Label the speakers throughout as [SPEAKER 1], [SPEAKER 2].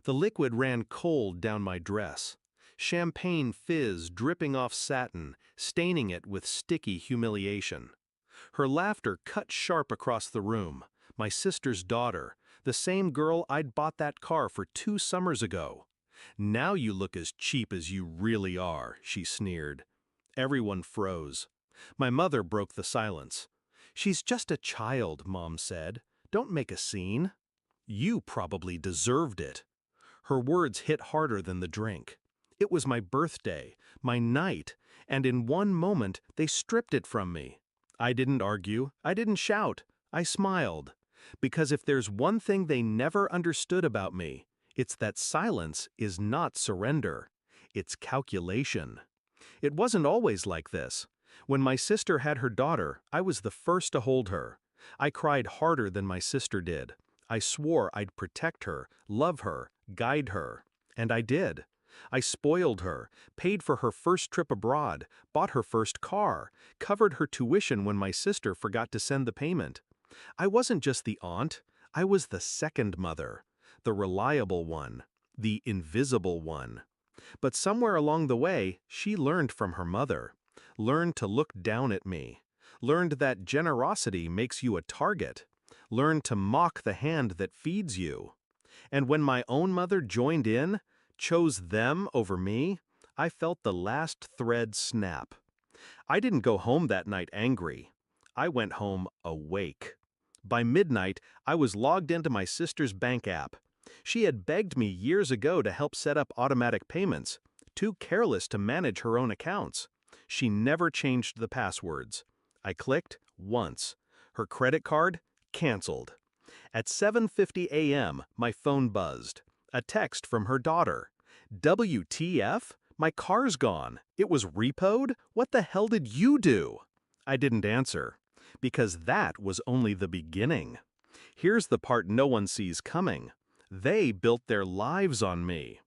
[SPEAKER 1] The liquid ran cold down my dress. Champagne fizz dripping off satin, staining it with sticky humiliation. Her laughter cut sharp across the room. My sister's daughter, the same girl I'd bought that car for 2 summers ago. "Now you look as cheap as you really are," she sneered. Everyone froze. My mother broke the silence. "She's just a child," Mom said. "Don't make a scene." "You probably deserved it." Her words hit harder than the drink. It was my birthday, my night, and in one moment they stripped it from me. I didn't argue, I didn't shout, I smiled. Because if there's one thing they never understood about me, it's that silence is not surrender. It's calculation. It wasn't always like this. When my sister had her daughter, I was the first to hold her. I cried harder than my sister did. I swore I'd protect her, love her, guide her. And I did. I spoiled her, paid for her first trip abroad, bought her first car, covered her tuition when my sister forgot to send the payment. I wasn't just the aunt, I was the second mother, the reliable one, the invisible one. But somewhere along the way, she learned from her mother, learned to look down at me, learned that generosity makes you a target, learned to mock the hand that feeds you. And when my own mother joined in, chose them over me, I felt the last thread snap. I didn't go home that night angry. I went home awake. By midnight, I was logged into my sister's bank app. She had begged me years ago to help set up automatic payments, too careless to manage her own accounts. She never changed the passwords. I clicked once. Her credit card canceled. At 7:50 a.m., my phone buzzed. A text from her daughter. "WTF? My car's gone. It was repoed? What the hell did you do?" I didn't answer, because that was only the beginning. Here's the part no one sees coming. They built their lives on me.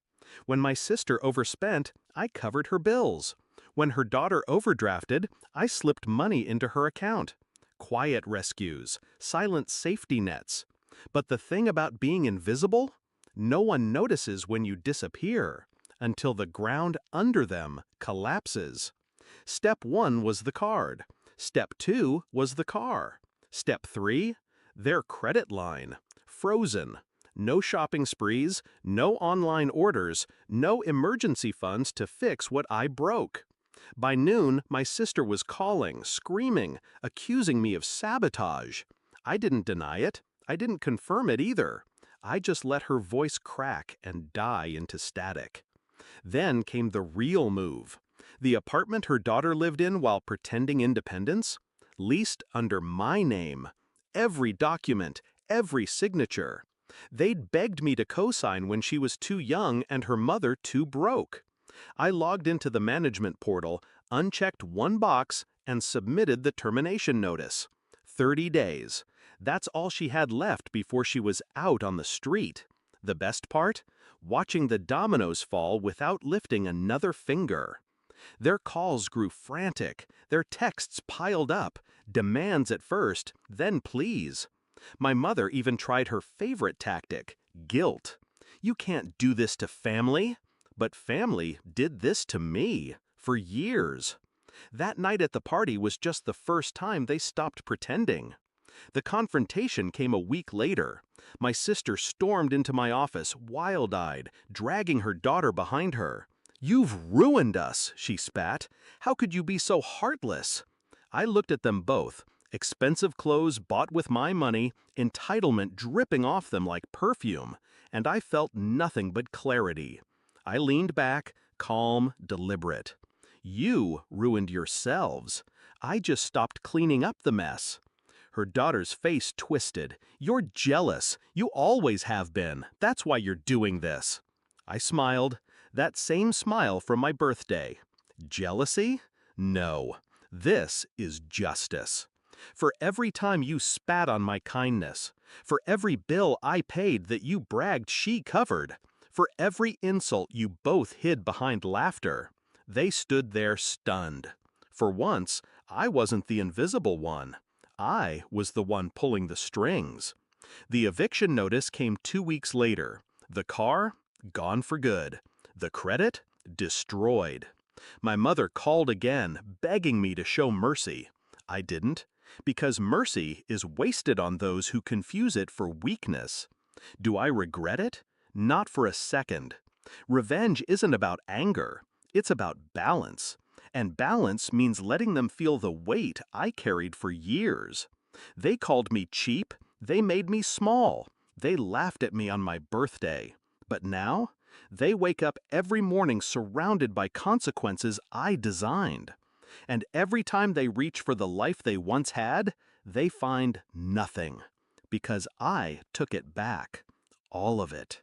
[SPEAKER 1] When my sister overspent, I covered her bills. When her daughter overdrafted, I slipped money into her account. Quiet rescues, silent safety nets. But the thing about being invisible? No one notices when you disappear until the ground under them collapses. Step 1 was the card. Step 2 was the car. Step 3? Their credit line. Frozen. No shopping sprees, no online orders, no emergency funds to fix what I broke. By noon, my sister was calling, screaming, accusing me of sabotage. I didn't deny it. I didn't confirm it either. I just let her voice crack and die into static. Then came the real move. The apartment her daughter lived in while pretending independence? Leased under my name. Every document, every signature. They'd begged me to co-sign when she was too young and her mother too broke. I logged into the management portal, unchecked one box, and submitted the termination notice. 30 days. That's all she had left before she was out on the street. The best part? Watching the dominoes fall without lifting another finger. Their calls grew frantic, their texts piled up, demands at first, then pleas. My mother even tried her favorite tactic, guilt. "You can't do this to family." But family did this to me, for years. That night at the party was just the first time they stopped pretending. The confrontation came a week later. My sister stormed into my office, wild-eyed, dragging her daughter behind her. "You've ruined us," she spat. "How could you be so heartless?" I looked at them both, expensive clothes bought with my money, entitlement dripping off them like perfume, and I felt nothing but clarity. I leaned back, calm, deliberate. "You ruined yourselves. I just stopped cleaning up the mess." Her daughter's face twisted. "You're jealous. You always have been. That's why you're doing this." I smiled. That same smile from my birthday. Jealousy? No. This is justice. For every time you spat on my kindness, for every bill I paid that you bragged she covered, for every insult you both hid behind laughter, they stood there stunned. For once, I wasn't the invisible one. I was the one pulling the strings. The eviction notice came 2 weeks later. The car? Gone for good. The credit? Destroyed. My mother called again, begging me to show mercy. I didn't, because mercy is wasted on those who confuse it for weakness. Do I regret it? Not for a second. Revenge isn't about anger, it's about balance. And balance means letting them feel the weight I carried for years. They called me cheap, they made me small, they laughed at me on my birthday. But now, they wake up every morning surrounded by consequences I designed. And every time they reach for the life they once had, they find nothing. Because I took it back. All of it.